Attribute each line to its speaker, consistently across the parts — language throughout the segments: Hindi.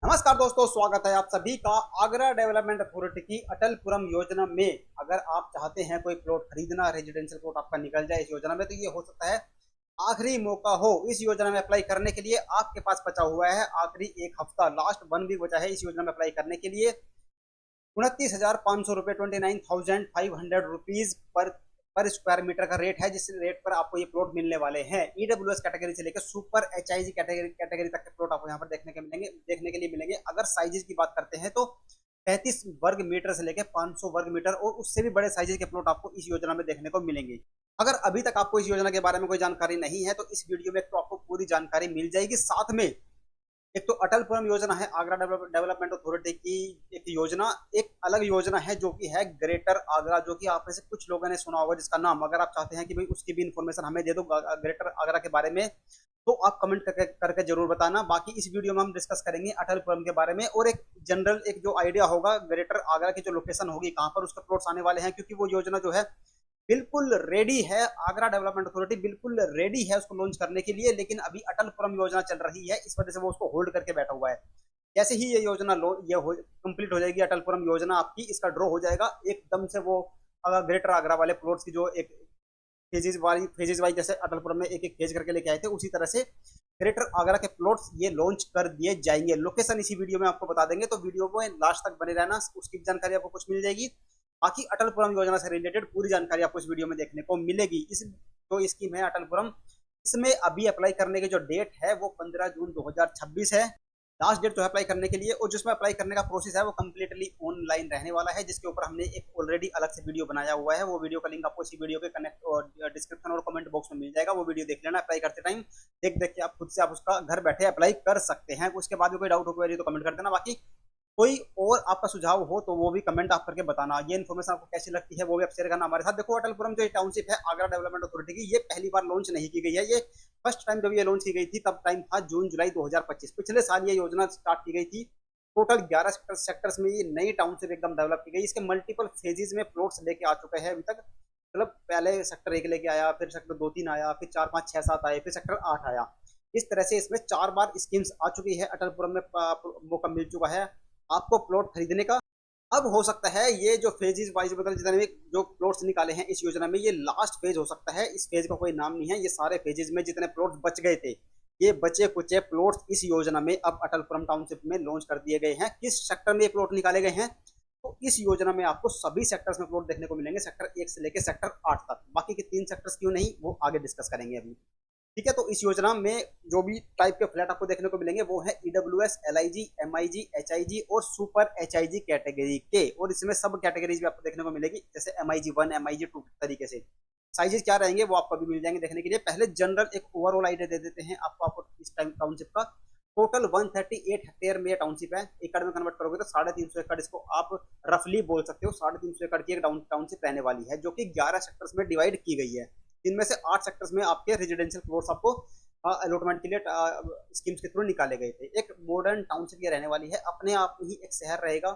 Speaker 1: नमस्कार दोस्तों, स्वागत है आप सभी का आगरा डेवलपमेंट अथॉरिटी की अटलपुरम योजना में। अगर आप चाहते हैं कोई प्लॉट खरीदना, रेजिडेंशियल प्लॉट आपका निकल जाए इस योजना में, तो ये हो सकता है आखिरी मौका हो इस योजना में अप्लाई करने के लिए। आपके पास बचा हुआ है आखिरी एक हफ्ता, लास्ट 1 वीक बचा है इस योजना में अप्लाई करने के लिए। 29,500 रुपये, 29,500 रुपीज पर स्क्वायर मीटर का रेट है, जिस रेट पर आपको ये प्लॉट मिलने वाले हैं। ईडब्ल्यूएस कैटेगरी से लेकर सुपर एचआईजी कैटेगरी तक के प्लॉट आपको यहाँ पर देखने के लिए मिलेंगे। अगर साइजेस की बात करते हैं तो 35 वर्ग मीटर से लेकर 500 वर्ग मीटर और उससे भी बड़े साइजेस के प्लॉट आपको इस योजना में देखने को मिलेंगे। अगर अभी तक आपको इस योजना के बारे में कोई जानकारी नहीं है तो इस वीडियो में तो आपको पूरी जानकारी मिल जाएगी। साथ में एक तो अटलपुरम योजना है आगरा डेवलपमेंट अथॉरिटी की एक योजना, एक अलग योजना है जो कि है ग्रेटर आगरा, जो कि आप में से कुछ लोगों ने सुना होगा जिसका नाम। अगर आप चाहते हैं कि भाई उसकी भी इंफॉर्मेशन हमें दे दो ग्रेटर आगरा के बारे में, तो आप कमेंट करके जरूर बताना। बाकी इस वीडियो में हम डिस्कस करेंगे अटलपुरम के बारे में और एक जनरल एक जो आइडिया होगा ग्रेटर आगरा की जो लोकेशन होगी, कहाँ पर उसके प्लॉट्स आने वाले हैं, क्योंकि वो योजना जो है बिल्कुल रेडी है। आगरा डेवलपमेंट अथॉरिटी बिल्कुल रेडी है उसको लॉन्च करने के लिए, लेकिन अभी अटलपुरम योजना चल रही है, इस वजह से वो उसको होल्ड करके बैठा हुआ है। जैसे ही ये योजना कंप्लीट हो जाएगी अटलपुरम योजना आपकी, इसका ड्रॉ हो जाएगा एकदम से वो ग्रेटर आगरा वाले प्लॉट्स की जो एक फेजेज वाइज जैसे अटलपुरम में एक एक फेज करके लेके आए थे, उसी तरह से ग्रेटर आगरा के प्लॉट्स ये लॉन्च कर दिए जाएंगे। लोकेशन इसी वीडियो में आपको बता देंगे, तो वीडियो में लास्ट तक बने रहना, उसकी जानकारी आपको कुछ मिल जाएगी। बाकी अटलपुरम योजना से रिलेटेड पूरी जानकारी आपको इस वीडियो में देखने को मिलेगी। इस जो स्कीम है अटलपुरम, इसमें अभी अप्लाई करने की जो डेट है वो 15 जून 2026 है, लास्ट डेट जो है अप्लाई करने के लिए। और जिसमें अप्लाई करने का प्रोसेस है वो कम्प्लीटली ऑनलाइन रहने वाला है, जिसके ऊपर हमने एक ऑलरेडी अलग से वीडियो बनाया हुआ है। वो वीडियो का लिंक आपको इसी वीडियो के कनेक्ट और डिस्क्रिप्शन और कमेंट बॉक्स में मिल जाएगा। वो वीडियो देख लेना अप्लाई करते टाइम, देख देख के आप खुद से आप उसका घर बैठे अप्लाई कर सकते हैं। उसके बाद में कोई डाउट हो तो कमेंट कर देना। बाकी कोई और आपका सुझाव हो तो वो भी कमेंट आप करके बताना। ये इन्फॉर्मेशन आपको कैसी लगती है वो भी आप शेयर करना हमारे साथ। देखो, अटलपुरम जो टाउनशिप है आगरा डेवलपमेंट अथॉरिटी की, ये पहली बार लॉन्च नहीं की गई है। ये फर्स्ट टाइम जब ये लॉन्च की गई थी तब टाइम था जून जुलाई 2025। पिछले साल ये योजना स्टार्ट की गई थी। टोटल 11 सेक्टर्स में ये नई टाउनशिप एकदम डेवलप की गई। इसके मल्टीपल फेजेस में प्लॉट्स लेके आ चुके हैं अभी तक। मतलब पहले सेक्टर 1 लेके आया, फिर सेक्टर 2 3 आया, फिर 4 5 6 7 आए, फिर सेक्टर 8 आया। इस तरह से इसमें 4 बार स्कीम्स आ चुकी है। अटलपुरम में मौका मिल चुका है आपको प्लॉट खरीदने का। अब हो सकता है ये जो फेजेस वाइज, मतलब जितने भी जो प्लॉट्स निकाले हैं इस योजना में, ये लास्ट फेज हो सकता है। इस फेज का कोई नाम नहीं है। ये सारे फेजेस में जितने प्लॉट्स बच गए थे, ये बचे कुचे प्लॉट्स इस योजना में अब अटलपुरम टाउनशिप में लॉन्च कर दिए गए हैं। किस सेक्टर में ये प्लॉट निकाले गए हैं, तो इस योजना में आपको सभी सेक्टर्स में प्लॉट देखने को मिलेंगे, सेक्टर 1 से लेकर सेक्टर 8 तक। बाकी के 3 सेक्टर्स क्यों नहीं, वो आगे डिस्कस करेंगे अभी। ठीक है, तो इस योजना में जो भी टाइप के फ्लैट आपको देखने को मिलेंगे वो है ईडब्ल्यूएस, एलआईजी, एमआईजी, एचआईजी और सुपर एचआईजी कैटेगरी के। और इसमें सब कैटेगरीज भी आपको देखने को मिलेगी, जैसे MIG 1, MIG 2 तरीके से। साइजेस क्या रहेंगे वो आपको भी मिल जाएंगे देखने के लिए। पहले जनरल एक ओवरऑल आइडिया दे देते हैं आपको इस टाइम टाउनशिप का। टोटल 138 हेक्टेयर में टाउनशिप है। एकड़ में कन्वर्ट करोगे तो 350 एकड़, इसको आप रफली बोल सकते हो। 350 एकड़ की एक टाउनशिप रहने वाली है, जो कि 11 सेक्टर्स में डिवाइड की गई है। इनमें से 8 सेक्टर्स में आपके रेजिडेंशियल प्लॉट्स आपको अलॉटमेंट के लिए स्कीम्स के थ्रू निकाले गए थे। एक मॉडर्न टाउनशिप ये रहने वाली है, अपने आप में ही एक शहर रहेगा,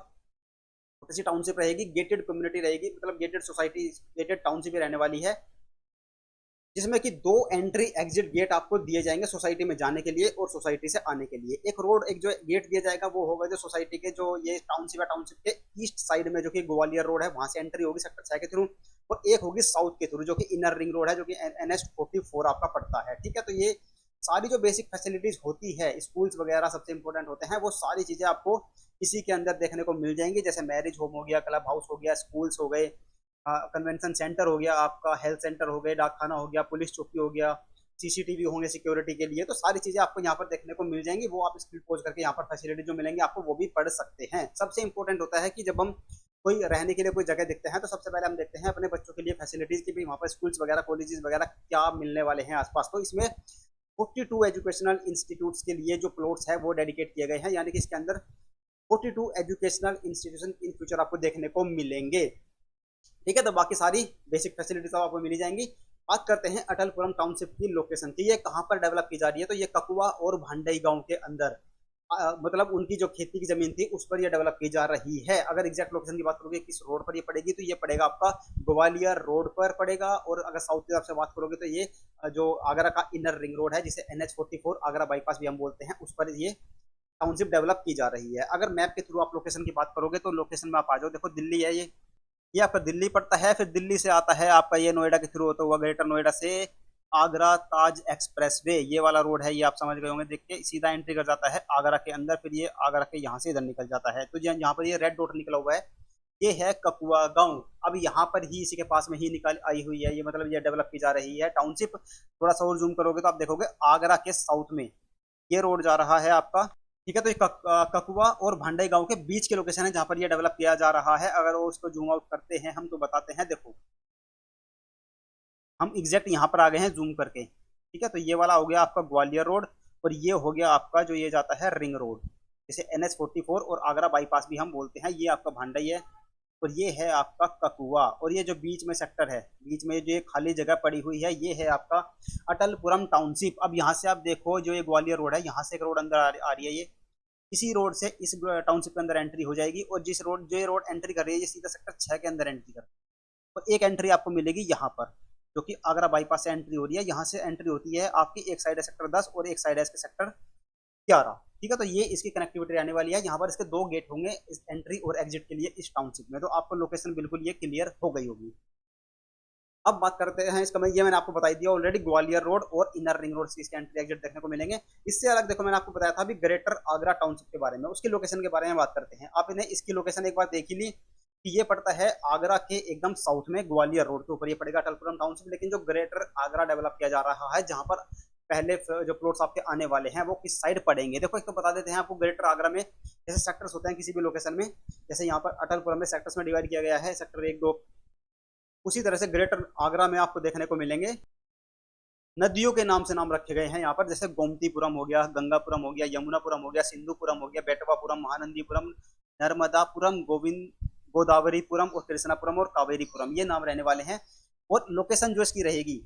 Speaker 1: छोटी सी टाउनशिप रहेगी, गेटेड कम्युनिटी रहेगी, मतलब गेटेड सोसाइटी, गेटेड टाउनशिप ही रहने वाली है, जिसमें कि 2 एंट्री एग्जिट गेट आपको दिए जाएंगे सोसाइटी में जाने के लिए और सोसाइटी से आने के लिए। एक रोड, एक जो गेट दिया जाएगा वो होगा जो सोसाइटी के जो ये टाउनशिप है, टाउनशिप के ईस्ट साइड में, जो कि ग्वालियर रोड है, वहां से एंट्री होगी सेक्टर 6 के थ्रू। और एक होगी साउथ के थ्रू, जो कि इनर रिंग रोड है, जो कि NH 44 आपका पड़ता है। ठीक है, तो ये सारी जो बेसिक फैसिलिटीज होती है, स्कूल्स वगैरह सबसे इंपॉर्टेंट होते हैं, वो सारी चीजें आपको इसी के अंदर देखने को मिल जाएंगी। जैसे मैरिज होम हो गया, क्लब हाउस हो गया, स्कूल्स हो गए, कन्वेंशन सेंटर हो गया आपका, हेल्थ सेंटर हो गए, डाकखाना हो गया, पुलिस चौकी हो गया, सीसीटीवी होंगे सिक्योरिटी के लिए। तो सारी चीजें आपको यहाँ पर देखने को मिल जाएंगी। वो आप स्क्रीन पोज करके यहाँ पर फैसिलिटी जो मिलेंगे आपको वो भी पढ़ सकते हैं। सबसे इंपॉर्टेंट होता है कि जब हम कोई रहने के लिए कोई जगह देखते हैं तो सबसे पहले हम देखते हैं अपने बच्चों के लिए फैसिलिटीज की भी, वहाँ पर स्कूल्स वगैरह, कॉलेजेस वगैरह क्या मिलने वाले हैं आसपास। तो इसमें 42 एजुकेशनल इंस्टीट्यूट्स के लिए जो प्लॉट्स है वो डेडिकेट किए गए हैं, यानी कि इसके अंदर 42 एजुकेशनल इंस्टीट्यूशन इन फ्यूचर आपको देखने को मिलेंगे। ठीक है, तो बाकी सारी बेसिक फैसिलिटीज आपको मिली जाएंगी। बात करते हैं अटलपुरम टाउनशिप की लोकेशन की। ये कहाँ पर डेवलप की जा रही है, तो ये ककुआ और भांडई गांव के अंदर, मतलब उनकी जो खेती की जमीन थी उस पर ये डेवलप की जा रही है। अगर एग्जैक्ट लोकेशन की बात करोगे किस रोड पर ये पड़ेगी, तो ये पड़ेगा आपका ग्वालियर रोड पर पड़ेगा। और अगर साउथ की तरफ से बात करोगे तो ये जो आगरा का इनर रिंग रोड है, जिसे NH 44 आगरा बाईपास भी हम बोलते हैं, उस पर ये टाउनशिप डेवलप की जा रही है। अगर मैप के थ्रू आप लोकेशन की बात करोगे तो लोकेशन में आप आ जाओ, देखो दिल्ली है ये आपका दिल्ली पड़ता है। फिर दिल्ली से आता है आपका ये नोएडा के थ्रू होता हुआ ग्रेटर नोएडा से आगरा ताज एक्सप्रेस वे, ये वाला रोड है, ये आप समझ गए होंगे देख के, सीधा एंट्री कर जाता है आगरा के अंदर। फिर ये आगरा के यहाँ से इधर निकल जाता है। तो यहाँ पर ये रेड डॉट निकला हुआ है, ये है ककुआ गांव। अब यहाँ पर ही इसी के पास में ही निकल आई हुई है, ये मतलब ये डेवलप की जा रही है टाउनशिप। थोड़ा सा और जूम करोगे तो आप देखोगे आगरा के साउथ में ये रोड जा रहा है आपका। ठीक है, तो ये ककुआ और भांडई गांव के बीच के लोकेशन है जहां पर ये डेवलप किया जा रहा है। अगर वो उसको जूम आउट करते हैं हम तो बताते हैं, देखो हम एग्जैक्ट यहाँ पर आ गए हैं जूम करके। ठीक है, तो ये वाला हो गया आपका ग्वालियर रोड, और ये हो गया आपका जो ये जाता है रिंग रोड, जिसे NH-44 और आगरा बाईपास भी हम बोलते हैं। ये आपका भांडई है, और ये है आपका ककुआ। और ये जो बीच में सेक्टर है, बीच में जो ये खाली जगह पड़ी हुई है, ये है आपका अटलपुरम टाउनशिप। अब यहाँ से आप देखो जो ये ग्वालियर रोड है, यहाँ से एक रोड अंदर आ रही है, ये इसी रोड से इस टाउनशिप के अंदर एंट्री हो जाएगी। और जिस रोड जो ये रोड एंट्री कर रही है, ये सीधा सेक्टर 6 के अंदर एंट्री कर रही है। और एक एंट्री आपको मिलेगी यहाँ पर, जो कि आगरा बाईपास से एंट्री हो रही है। यहाँ से एंट्री होती है आपकी, एक साइड है सेक्टर 10 और एक साइड है इसके सेक्टर 11। ठीक है, तो ये इसकी कनेक्टिविटी रहने वाली है। यहाँ पर इसके 2 गेट होंगे इस एंट्री और एग्जिट के लिए इस टाउनशिप में। तो आपको लोकेशन बिल्कुल ये क्लियर हो गई होगी। अब बात करते हैं इसका, ये मैंने आपको बताई दिया ऑलरेडी, ग्वालियर रोड और इनर रिंग रोड से इसके एंट्री एग्जिट देखने को मिलेंगे। इससे अलग देखो मैंने आपको बताया था अभी ग्रेटर आगरा टाउनशिप के बारे में, उसकी लोकेशन के बारे में बात करते हैं। आप इन्हें इसकी लोकेशन एक बार देख ही ली कि ये पड़ता है आगरा के एकदम साउथ में, ग्वालियर रोड के ऊपर ये पड़ेगा अटलपुरम टाउनशिप। लेकिन जो ग्रेटर आगरा डेवलप किया जा रहा है, जहां पर पहले जो प्लॉट्स आपके आने वाले हैं वो किस साइड पड़ेंगे, देखो एक तो बता देते हैं आपको। ग्रेटर आगरा में जैसे सेक्टर्स होते हैं किसी भी लोकेशन में, जैसे यहाँ पर अटलपुरम में सेक्टर्स में डिवाइड किया गया है, सेक्टर 1 2, उसी तरह से ग्रेटर आगरा में आपको देखने को मिलेंगे नदियों के नाम से नाम रखे गए हैं यहाँ पर। जैसे गोमतीपुरम हो गया, गंगापुरम हो गया, यमुनापुरम हो गया, सिंधुपुरम हो गया, बेटवापुरम, महानंदीपुरम, नर्मदापुरम, गोदावरीपुरम और कृष्णापुरम और कावेरीपुरम, ये नाम रहने वाले हैं। और लोकेशन जो इसकी रहेगी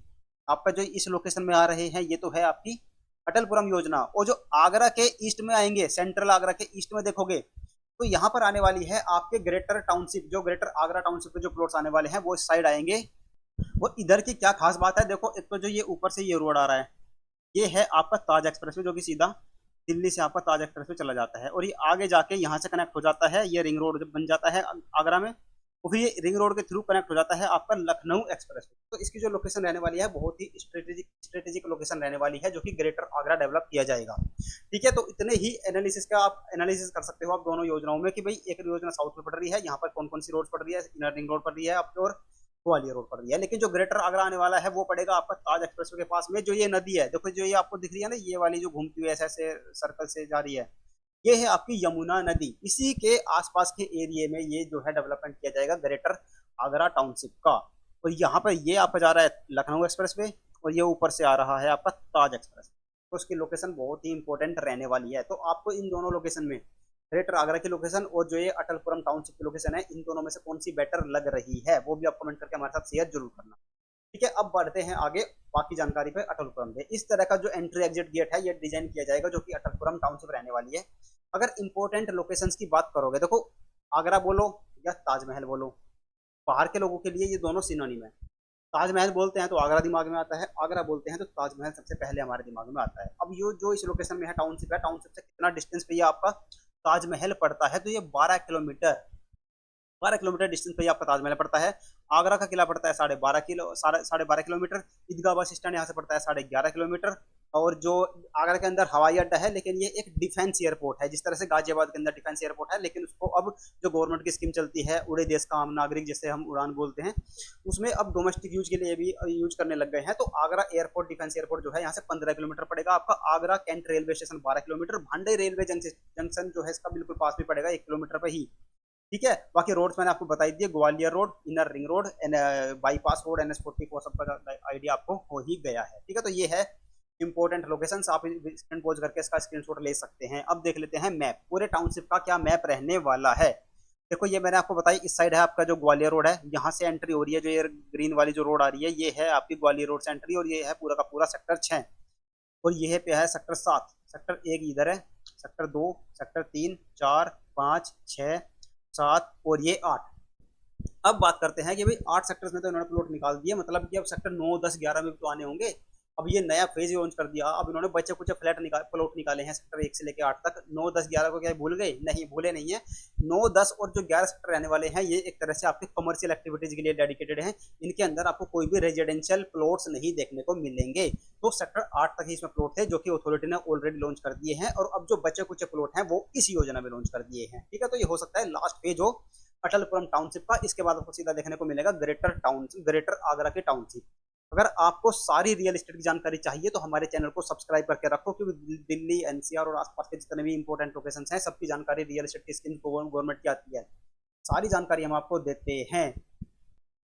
Speaker 1: आपका, जो इस लोकेशन में आ रहे हैं, ये तो है आपकी अटलपुरम योजना। और जो आगरा के ईस्ट में आएंगे, सेंट्रल आगरा के ईस्ट में देखोगे तो यहाँ पर आने वाली है आपके ग्रेटर टाउनशिप, जो ग्रेटर आगरा टाउनशिप के जो प्लॉट्स आने वाले हैं वो इस साइड आएंगे। और इधर की क्या खास बात है, देखो एक तो जो ये ऊपर से ये रोड आ रहा है, ये है आपका ताज एक्सप्रेसवे, जो कि सीधा दिल्ली से आपका ताज एक्सप्रेसवे चला जाता है। और ये आगे जाके यहाँ से कनेक्ट हो जाता है, ये रिंग रोड जब बन जाता है आगरा में, और फिर ये रिंग रोड के थ्रू कनेक्ट हो जाता है आपका लखनऊ एक्सप्रेसवे। तो इसकी जो लोकेशन रहने वाली है बहुत ही स्ट्रेटेजिक लोकेशन रहने वाली है, जो कि ग्रेटर आगरा डेवलप किया जाएगा। ठीक है, तो इतने ही एनालिसिस का आप एनालिसिस कर सकते हो आप दोनों योजनाओं में, कि भाई एक योजना साउथ में पड़ रही है, यहाँ पर कौन कौन सी रोड पड़ रही है, इनर रिंग रोड पड़ रही है आपकी और ग्वालियर रोड पड़ रही है। लेकिन जो ग्रेटर आगरा आने वाला है वो पड़ेगा आपका ताज एक्सप्रेसवे के पास में। जो ये नदी है देखो, जो ये आपको दिख रही है ना, ये वाली जो घूमती हुई ऐसे सर्कल से जा रही है, ये है आपकी यमुना नदी। इसी के आसपास के एरिया में ये जो है डेवलपमेंट किया जाएगा ग्रेटर आगरा टाउनशिप का। और यहाँ पर ये आपका जा रहा है लखनऊ एक्सप्रेसवे, और ये ऊपर से आ रहा है आपका ताज एक्सप्रेस। तो उसकी लोकेशन बहुत ही इंपॉर्टेंट रहने वाली है। तो आपको इन दोनों लोकेशन में, ग्रेटर आगरा की लोकेशन और जो ये अटलपुरम टाउनशिप की लोकेशन है, इन दोनों में से कौन सी बेटर लग रही है वो भी आप कमेंट करके हमारे साथ शेयर जरूर करना। ठीक है, अब बढ़ते हैं आगे बाकी जानकारी पे अटलपुरम पे। इस तरह का जो एंट्री एग्जिट गेट है ये डिजाइन किया जाएगा, जो कि अटलपुरम टाउनशिप रहने वाली है। अगर इंपॉर्टेंट लोकेशंस की बात करोगे, देखो आगरा बोलो या ताजमहल बोलो, बाहर के लोगों के लिए ये दोनों सिनोनिम है। ताजमहल बोलते हैं तो आगरा दिमाग में आता है, आगरा बोलते हैं तो ताजमहल सबसे पहले हमारे दिमाग में आता है। अब ये जो इस लोकेशन में है टाउनशिप है, टाउनशिप से कितना डिस्टेंस पे ये आपका ताजमहल पड़ता है, तो ये 12 किलोमीटर डिस्टेंस पे आपका ताजमहल पड़ता है। आगरा का किला पड़ता है 12.5 किलोमीटर। ईदगाह बस स्टैंड यहाँ से पड़ता है 11.5 किलोमीटर। और जो आगरा के अंदर हवाई अड्डा है, लेकिन ये एक डिफेंस एयरपोर्ट है, जिस तरह से गाजियाबाद के अंदर डिफेंस एयरपोर्ट है, लेकिन उसको अब जो गवर्नमेंट की स्कीम चलती है उड़े देश का आम नागरिक, जिसे हम उड़ान बोलते हैं, उसमें अब डोमेस्टिक यूज के लिए भी यूज करने लग गए हैं। तो आगरा एयरपोर्ट, डिफेंस एयरपोर्ट जो है यहाँ से 15 किलोमीटर पड़ेगा आपका। Agra cantt railway station 12 kilometre, Bhandai railway junction जो है इसका बिल्कुल पास में पड़ेगा 1 किलोमीटर पे ही। ठीक है, बाकी रोड्स मैंने आपको बताई दिए, Gwalior road, inner ring road, bypass road, NH-44, सबका आइडिया आपको हो ही गया है। ठीक है, तो ये है इंपॉर्टेंट लोकेशंस, आप स्क्रीन पोज करके इसका स्क्रीनशॉट ले सकते हैं। अब देख लेते हैं मैप, पूरे टाउनशिप का क्या मैप रहने वाला है। देखो ये मैंने आपको बताई, इस साइड है आपका जो ग्वालियर रोड है, यहाँ से एंट्री हो रही है, जो ये ग्रीन वाली जो रोड आ रही है, ये है आपकी ग्वालियर रोड से एंट्री, और ये है पूरा का पूरा सेक्टर 6। और ये पे है सेक्टर 7, सेक्टर 1 इधर है, सेक्टर 2, सेक्टर 3, 4, 5, 6, 7 और ये 8। अब बात करते हैं कि भाई 8 सेक्टर्स में तो इन्होंने प्लॉट निकाल दिए, मतलब कि अब सेक्टर 9, 10, 11 में भी तो आने होंगे। अब ये नया फेज लॉन्च कर दिया। अब इन्होंने बच्चे कुछ प्लॉट निकाले हैं सेक्टर 1 से लेकर 8 तक। 9, 10, 11 को क्या भूल गए? नहीं, भूले नहीं है। 9, 10 और जो 11 सेक्टर रहने वाले हैं, ये एक तरह से आपके कमर्शियल एक्टिविटीज के लिए डेडिकेटेड हैं। इनके अंदर आपको कोई भी रेजिडेंशियल प्लॉट्स नहीं देखने को मिलेंगे। तो सेक्टर 8 तक ही इसमें प्लॉट थे, जो कि अथॉरिटी ने ऑलरेडी लॉन्च कर दिए हैं, और अब जो बचे कुछ प्लॉट हैं वो इस योजना में लॉन्च कर दिए हैं। ठीक है, तो ये हो सकता है लास्ट फेज हो अटलपुरम टाउनशिप का। इसके बाद आपको सीधा देखने को मिलेगा ग्रेटर आगरा की टाउनशिप। अगर आपको सारी रियल एस्टेट की जानकारी चाहिए तो हमारे चैनल को सब्सक्राइब करके रखो, क्योंकि दिल्ली, एनसीआर और आसपास के जितने भी इंपॉर्टेंट लोकेशन हैं, सबकी जानकारी रियल एस्टेट की स्कीम गवर्नमेंट की आती है। सारी जानकारी हम आपको देते हैं।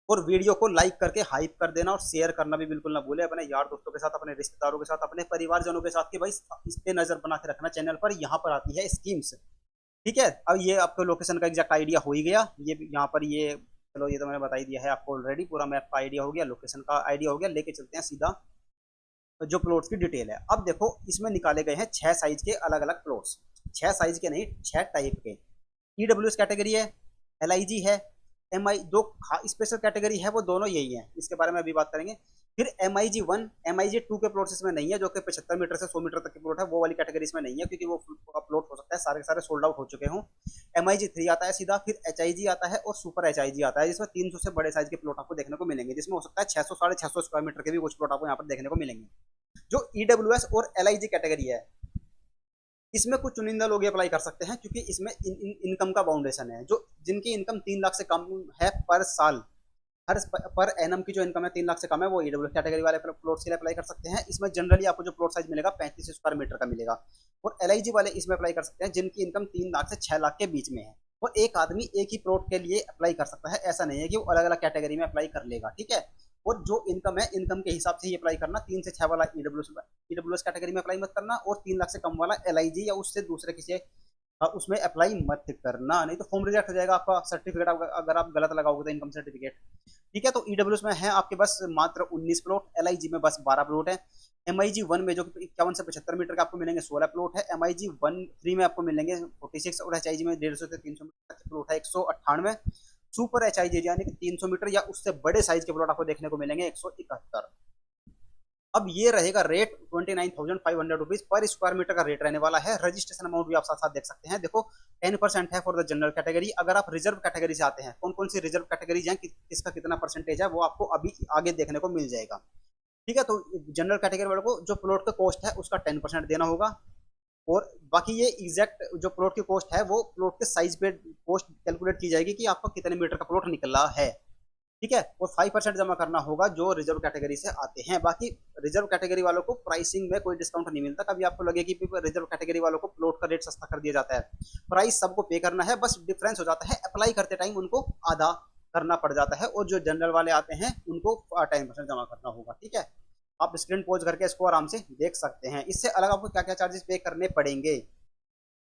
Speaker 1: और वीडियो को लाइक करके हाइप कर देना, और शेयर करना भी बिल्कुल ना भूले अपने यार दोस्तों के साथ, अपने रिश्तेदारों के साथ, अपने परिवारजनों के साथ, कि भाई इस पे नजर बना के रखना चैनल पर, यहाँ पर आती है स्कीम्स। ठीक है, अब ये आपको लोकेशन का एग्जैक्ट आइडिया हो ही गया। ये यहाँ पर ये, चलो ये तो मैंने बता ही दिया है आपको ऑलरेडी, पूरा मैप का आइडिया हो गया, लोकेशन का आइडिया हो गया। लेके चलते हैं सीधा जो प्लॉट्स की डिटेल है। अब देखो, इसमें निकाले गए हैं 6 साइज के अलग अलग प्लॉट्स। 6 साइज के नहीं, 6 टाइप के। ईडब्ल्यूएस कैटेगरी है, एलआईजी है, एमआई, दो स्पेशल कैटेगरी है वो दोनों यही है, इसके बारे में अभी बात करेंगे। फिर MIG 1, MIG 2 के प्लॉट्स इसमें नहीं है, जो कि 75 मीटर से 100 मीटर तक के प्लॉट है, वो वाली कैटेगरी इसमें नहीं है, क्योंकि वो प्लॉट हो सकता है सारे के सारे सोल्ड आउट हो चुके हों। MIG 3 आता है सीधा, फिर HIG आता है, और सुपर HIG आता है, जिसमें 300 से बड़े साइज के प्लॉट आपको देखने को मिलेंगे, जिसमें हो सकता है 600, 650 स्क्वायर मीटर के भी कुछ प्लॉट आपको यहाँ पर देखने को मिलेंगे। जो ईडब्ल्यूएस और LIG कैटेगरी है, इसमें कुछ चुनिंदा लोग अप्लाई कर सकते हैं, क्योंकि इसमें इनकम का बाउंडेशन है। जो जिनकी इनकम 3 लाख से कम है पर साल, हर पर एनम की जो इनकम है 3 लाख से कम है, वो ईडब्ल्यू कैटेगरी वाले प्लॉट के लिए अप्लाई कर सकते हैं। इसमें जनरली आपको जो प्लॉट साइज मिलेगा 35 स्क्वायर मीटर का मिलेगा। और LIG वाले इसमें अप्लाई कर सकते हैं जिनकी इनकम 3 लाख से 6 लाख के बीच में है। और एक आदमी एक ही प्लॉट के लिए अप्लाई कर सकता है, ऐसा नहीं है कि वो अलग अलग कैटेगरी में अप्लाई कर लेगा। ठीक है, और जो इनकम है, इनकम के हिसाब से ही अप्लाई करना। 3 से 6 वाला ईडब्ल्यूएस कैटेगरी में अप्लाई मत करना, और 3 लाख से कम वाला LIG या उससे दूसरे किसी उसमें अप्लाई मत करना, नहीं तो फॉर्म रिजेक्ट हो जाएगा आपका। सर्टिफिकेट अगर आप गलत लगाओगे तो इनकम सर्टिफिकेट। ठीक है, तो ईडब्ल्यूएस में है आपके बस मात्र 19 प्लॉट, LIG में बस 12 प्लॉट है। MIG 1 में जो 51 से 75 मीटर का आपको मिलेंगे 16 प्लॉट है। MIG 3 में आपको मिलेंगे 46, और HIG में 150 से 300 मीटर तक प्लॉट है 198। सुपर HIG यानी कि 300 मीटर या उससे बड़े साइज के प्लॉट आपको देखने को मिलेंगे 171। अब ये रहेगा rate 29,500 rupees per square metre का रेट रहने वाला है। रजिस्ट्रेशन अमाउंट भी आप साथ साथ देख सकते हैं। देखो 10% है फॉर द जनरल कैटेगरी। अगर आप रिजर्व कैटेगरी से आते हैं, कौन कौन सी रिजर्व कैटेगरीज हैं, किसका कितना परसेंटेज है, वो आपको अभी आगे देखने को मिल जाएगा। ठीक है, तो जनरल कैटेगरी वालों को जो प्लॉट का कॉस्ट है उसका 10% देना होगा, और बाकी ये एग्जैक्ट जो प्लॉट की कॉस्ट है वो प्लॉट के साइज पे कॉस्ट कैलकुलेट की जाएगी कि आपका कितने मीटर का प्लॉट निकला है। ठीक है, और 5% जमा करना होगा जो रिजर्व कैटेगरी से आते हैं। बाकी रिजर्व कैटेगरी वालों को प्राइसिंग में कोई डिस्काउंट नहीं मिलता। कभी आपको लगे कि रिजर्व कैटेगरी वालों को प्लॉट का रेट सस्ता कर दिया जाता है, प्राइस सबको पे करना है, बस डिफरेंस हो जाता है अप्लाई करते टाइम उनको आधा करना पड़ जाता है, और जो जनरल वाले आते हैं उनको 10% जमा करना होगा। ठीक है, आप स्क्रीन पॉज करके इसको आराम से देख सकते हैं। इससे अलग आपको क्या क्या चार्जेस पे करने पड़ेंगे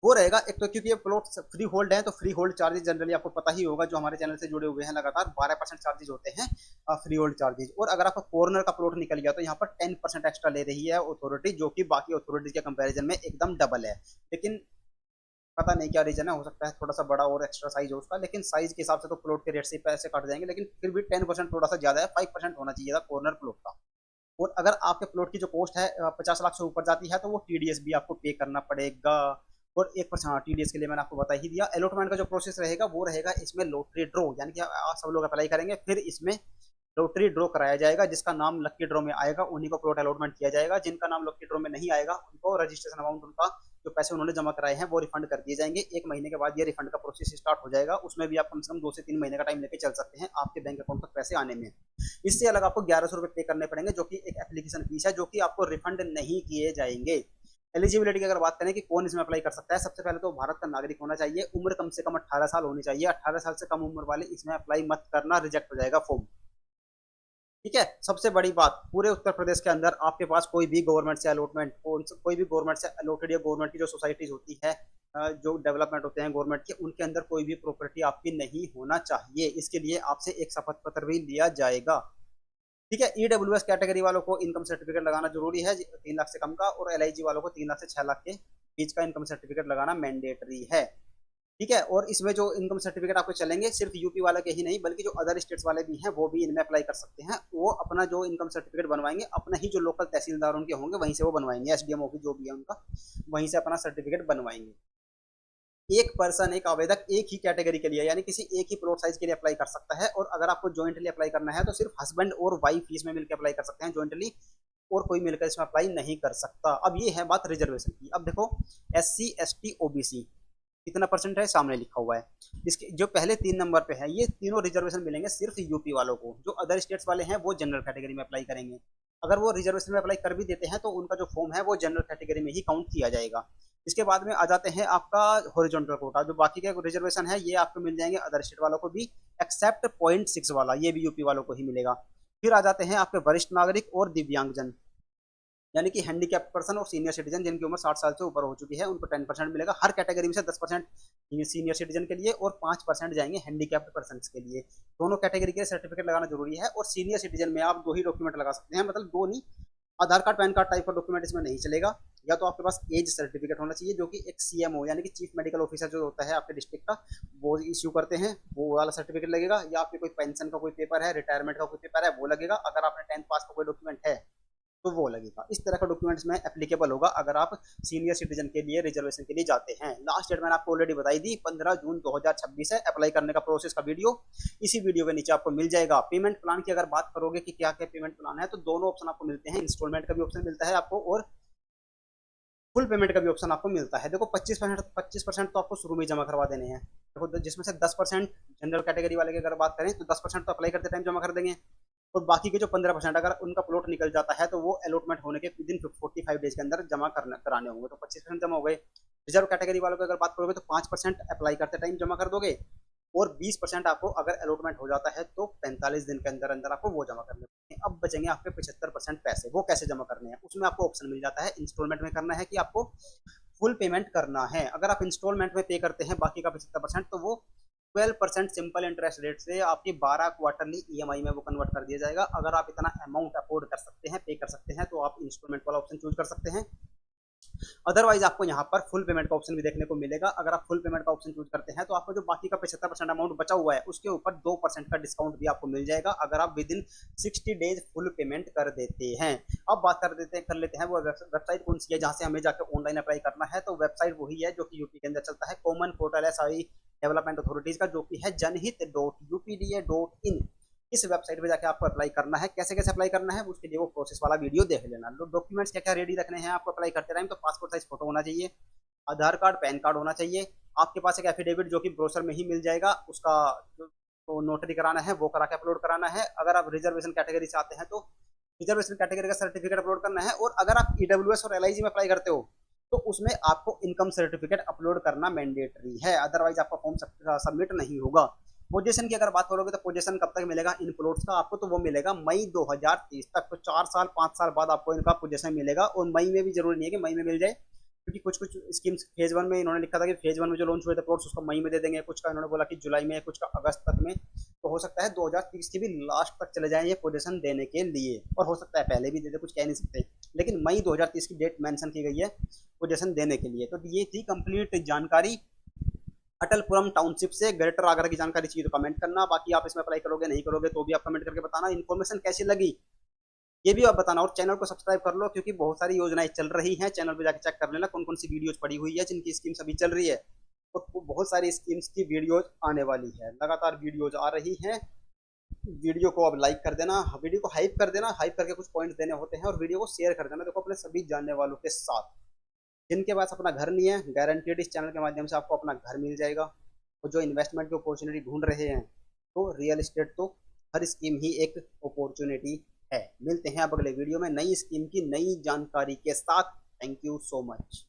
Speaker 1: वो रहेगा। एक तो क्योंकि ये प्लॉट फ्री होल्ड है, तो फ्री होल्ड चार्जेस जनरली आपको पता ही होगा, जो हमारे चैनल से जुड़े हुए हैं लगातार 12% चार्जेस होते हैं फ्री होल्ड चार्जेस। और अगर आपका कॉर्नर का प्लॉट निकल गया तो यहाँ पर 10% एक्स्ट्रा ले रही है अथॉरिटी, जो कि बाकी अथॉरिटीज के कंपेरिजन में एकदम डबल है। लेकिन पता नहीं क्या रीजन है, हो सकता है थोड़ा सा बड़ा और एक्स्ट्रा साइज हो उसका, लेकिन साइज के हिसाब से तो प्लॉट के रेट से पैसे कट जाएंगे, लेकिन फिर भी 10% थोड़ा सा ज्यादा है। 5% होना चाहिए था कॉर्नर प्लॉट का। और अगर आपके प्लॉट की जो कॉस्ट है 50 लाख से ऊपर जाती है तो वो TDS भी आपको पे करना पड़ेगा। और 1%, हाँ TDS के लिए मैंने आपको बता ही दिया। अलॉटमेंट का जो प्रोसेस रहेगा वो रहेगा, इसमें लॉटरी ड्रॉ, यानी कि सब लोग अप्लाई करेंगे, फिर इसमें लॉटरी ड्रॉ कराया जाएगा। जिसका नाम लक्की ड्रॉ में आएगा उन्हीं को प्लॉट अलॉटमेंट किया जाएगा। जिनका नाम लक्की ड्रॉ में नहीं आएगा उनको रजिस्ट्रेशन अमाउंट, उनका जो पैसे उन्होंने जमा कराए हैं वो रिफंड कर दिए जाएंगे। 1 महीने के बाद ये रिफंड का प्रोसेस स्टार्ट हो जाएगा। उसमें भी आप कम से कम 2 से 3 महीने का टाइम लेके चल सकते हैं आपके बैंक अकाउंट तक पैसे आने में। इससे अलग आपको 1100 रुपये पे करने पड़ेंगे, जो कि एक एप्लीकेशन फीस है, जो कि आपको रिफंड नहीं किए जाएंगे। एलिजिबिलिटी की अगर बात करें कि कौन इसमें अप्लाई कर सकता है, सबसे पहले तो भारत का नागरिक होना चाहिए, उम्र कम से कम 18 साल होनी चाहिए। 18 साल से कम उम्र वाले इसमें अप्लाई मत करना, रिजेक्ट हो जाएगा फॉर्म। ठीक है, सबसे बड़ी बात, पूरे उत्तर प्रदेश के अंदर आपके पास कोई भी गवर्नमेंट से अलॉटमेंट, कोई भी गवर्नमेंट से अलॉटेड या गवर्नमेंट की जो सोसाइटीज होती है, जो डेवलपमेंट होते हैं गवर्नमेंट के, उनके अंदर कोई भी प्रॉपर्टी आपकी नहीं होना चाहिए। इसके लिए आपसे एक शपथ पत्र भी लिया जाएगा। ठीक है, ईडब्ल्यूएस कैटेगरी वालों को इनकम सर्टिफिकेट लगाना जरूरी है 3 लाख से कम का, और LIG वालों को 3 लाख से 6 लाख के बीच का इनकम सर्टिफिकेट लगाना मैंडेटरी है। ठीक है। और इसमें जो इनकम सर्टिफिकेट आपको चलेंगे सिर्फ यूपी वाले के ही नहीं, बल्कि जो अदर स्टेट्स वाले भी हैं वो भी इनमें अप्लाई कर सकते हैं। वो अपना जो इनकम सर्टिफिकेट बनवाएंगे अपना ही जो लोकल तहसीलदार उनके होंगे वहीं से वो बनवाएंगे, एसडीएम ऑफिस जो भी है उनका, वहीं से अपना सर्टिफिकेट बनवाएंगे। एक पर्सन, एक आवेदक एक ही कैटेगरी के लिए यानी किसी एक ही प्लॉट साइज के लिए अप्लाई कर सकता है। और अगर आपको ज्वाइंटली अप्लाई करना है तो सिर्फ हस्बैंड और वाइफ इसमें मिलकर अप्लाई कर सकते हैं ज्वाइंटली, और कोई मिलकर इसमें अप्लाई नहीं कर सकता। अब ये है बात रिजर्वेशन की। अब देखो SC ST OBC कितना परसेंट है सामने लिखा हुआ है। इसके जो पहले 3 नंबर पे है ये तीनों रिजर्वेशन मिलेंगे सिर्फ यूपी वालों को। जो अदर स्टेट्स वाले हैं वो जनरल कैटेगरी में अप्लाई करेंगे। अगर वो रिजर्वेशन में अप्लाई कर भी देते हैं तो उनका जो फॉर्म है वो जनरल कैटेगरी में ही काउंट किया जाएगा। इसके बाद में आ जाते हैं आपका हॉरिजॉन्टल कोटा। जो बाकी के रिजर्वेशन है ये आपको मिल जाएंगे अदर स्टेट वालों को भी, एक्सेप्ट .6 वाला, ये भी यूपी वालों को ही मिलेगा। फिर आ जाते हैं आपके वरिष्ठ नागरिक और दिव्यांगजन, यानी कि हैंडीकैप पर्सन और सीनियर सिटीजन जिनकी उम्र 60 साल से ऊपर हो चुकी है, उनको 10% मिलेगा। हर कैटेगरी में से 10% सीनियर सिटीजन के लिए और 5% जाएंगे हैंडीकैप्ड पर्सन के लिए। दोनों कैटेगरी के सर्टिफिकेट लगाना जरूरी है। और सीनियर सिटीजन में आप 2 ही डॉक्यूमेंट लगा सकते हैं, मतलब 2 नहीं, आधार कार्ड पैन कार्ड टाइप का डॉक्यूमेंट इसमें नहीं चलेगा। या तो आपके पास एज सर्टिफिकेट होना चाहिए जो कि एक CMO यानी कि चीफ मेडिकल ऑफिसर जो होता है आपके डिस्ट्रिक्ट का वो इश्यू करते हैं, वो वाला सर्टिफिकेट लगेगा। या आपके कोई पेंशन का कोई पेपर है, रिटायरमेंट का कोई पेपर है, वो लगेगा। अगर आपने 10th पास का कोई डॉक्यूमेंट है तो वो लगेगा। इस तरह का डॉक्यूमेंट्स में एप्लीकेबल होगा अगर आप सीनियर सिटीजन के लिए रिजर्वेशन के लिए जाते हैं। लास्ट डेट मैंने आपको ऑलरेडी बताई दी, 15 जून 2026 है अप्लाई करने का प्रोसेस का वीडियो इसी वीडियो के नीचे आपको मिल जाएगा। पेमेंट प्लान की अगर बात करोगे कि क्या क्या पेमेंट प्लान है, तो दोनों ऑप्शन आपको मिलते हैं। इंस्टॉलमेंट का भी ऑप्शन मिलता है आपको और फुल पेमेंट का भी ऑप्शन आपको मिलता है। देखो 25% तो आपको शुरू में जमा करवा देने हैं। देखो जिसमें से 10% जनरल कैटेगरी वाले की अगर बात करें तो 10% तो अप्लाई करते टाइम जमा कर देंगे। और बाकी के जो 15% अगर उनका प्लॉट निकल जाता है तो वो अलॉटमेंट होने के विदिन 45 डेज के अंदर जमा कराने होंगे। तो 25% जमा हो गए। रिजर्व कैटेगरी वालों की अगर बात करोगे तो 5% अप्लाई करते टाइम जमा कर दोगे। और 20% आपको अगर अलॉटमेंट हो जाता है तो 45 दिन के अंदर अंदर आपको वो जमा करने हैं। अब बचेंगे आपके 75% पैसे, वो कैसे जमा करने हैं उसमें आपको ऑप्शन मिल जाता है इंस्टॉलमेंट में करना है कि आपको फुल पेमेंट करना है। अगर आप इंस्टॉलमेंट में पे करते हैं बाकी का 75% तो वो 12% सिंपल इंटरेस्ट रेट से आपकी 12 क्वार्टरली EMI में वो कन्वर्ट कर दिया जाएगा। अगर आप इतना अमाउंट अफोर्ड कर सकते हैं, पे कर सकते हैं, तो आप इंस्टॉलमेंट वाला ऑप्शन चूज कर सकते हैं। अदरवाइज आपको यहाँ पर फुल पेमेंट का ऑप्शन भी देखने को मिलेगा। अगर आप फुल पेमेंट का ऑप्शन चूज करते हैं तो आपको जो बाकी का 75% अमाउंट बचा हुआ है उसके ऊपर 2% का डिस्काउंट भी आपको मिल जाएगा अगर आप with in 60 days full payment कर देते हैं। अब बात कर लेते हैं वो वेबसाइट कौन सी है जहाँ से हमें जाकर ऑनलाइन अप्लाई करना है। तो वेबसाइट वही है जो कि यूपी के अंदर चलता है, common portal SI development authorities का, जो कि है जनहित.upda.in। इस वेबसाइट पे जाके आपको अप्लाई करना है। कैसे कैसे अप्लाई करना है उसके लिए वो प्रोसेस वाला वीडियो देख लेना। डॉक्यूमेंट्स क्या क्या रेडी रखने हैं आपको अप्लाई करते टाइम, तो पासपोर्ट साइज फोटो होना चाहिए, आधार कार्ड पैन कार्ड होना चाहिए, आपके पास एक एफिडेविट जो कि ब्रोशर में ही मिल जाएगा, उसका जो तो नोटरी कराना है वो करा के अपलोड कराना है। अगर आप रिजर्वेशन कैटेगरी से आते हैं तो रिजर्वेशन कैटेगरी का सर्टिफिकेट अपलोड करना है। और अगर आप EWS और LIG में अप्लाई करते हो तो उसमें आपको इनकम सर्टिफिकेट अपलोड करना मैंडेटरी है, अदरवाइज आपका फॉर्म सबमिट नहीं होगा। पोजीशन की अगर बात करोगे तो पोजीशन कब तक मिलेगा इन प्लॉट्स का आपको, तो वो मिलेगा मई 2030 तक। तो 4 साल 5 साल बाद आपको इनका पोजीशन मिलेगा। और मई में भी जरूरी नहीं है कि मई में मिल जाए, क्योंकि कुछ कुछ स्कीम्स फेज 1 में इन्होंने लिखा था कि फेज 1 में जो लॉन्च हुए थे प्लॉट्स उसको मई में दे देंगे, कुछ का इन्होंने बोला कि जुलाई में, कुछ का अगस्त तक में। तो हो सकता है 2030 की भी लास्ट तक चले जाए ये पोजीशन देने के लिए, और हो सकता है पहले भी दे दे, कुछ कह नहीं सकते। लेकिन मई 2030 की डेट मेंशन की गई है पोजीशन देने के लिए। तो ये थी कंप्लीट जानकारी अटलपुरम टाउनशिप से। ग्रेटर आगरा की जानकारी चाहिए तो कमेंट करना, बाकी आप इसमें अप्लाई करोगे नहीं करोगे तो भी आप कमेंट करके बताना। इन्फॉर्मेशन कैसी लगी ये भी आप बताना। और चैनल को सब्सक्राइब कर लो क्योंकि बहुत सारी योजनाएं चल रही हैं, चैनल पे जाकर चेक कर लेना कौन कौन सी वीडियोज पड़ी हुई है जिनकी स्कीम्स अभी चल रही है। और बहुत सारी स्कीम्स की वीडियोज आने वाली है, लगातार वीडियोज आ रही हैं। वीडियो को अब लाइक कर देना, वीडियो को हाइप कर देना, हाइप करके कुछ पॉइंट्स देने होते हैं, और वीडियो को शेयर कर देना देखो अपने सभी जानने वालों के साथ। जिनके पास अपना घर नहीं है, गारंटेड इस चैनल के माध्यम से आपको अपना घर मिल जाएगा। और जो इन्वेस्टमेंट की अपॉर्चुनिटी ढूंढ रहे हैं तो रियल एस्टेट तो हर स्कीम ही एक अपॉर्चुनिटी है। मिलते हैं अब अगले वीडियो में नई स्कीम की नई जानकारी के साथ। Thank you so much.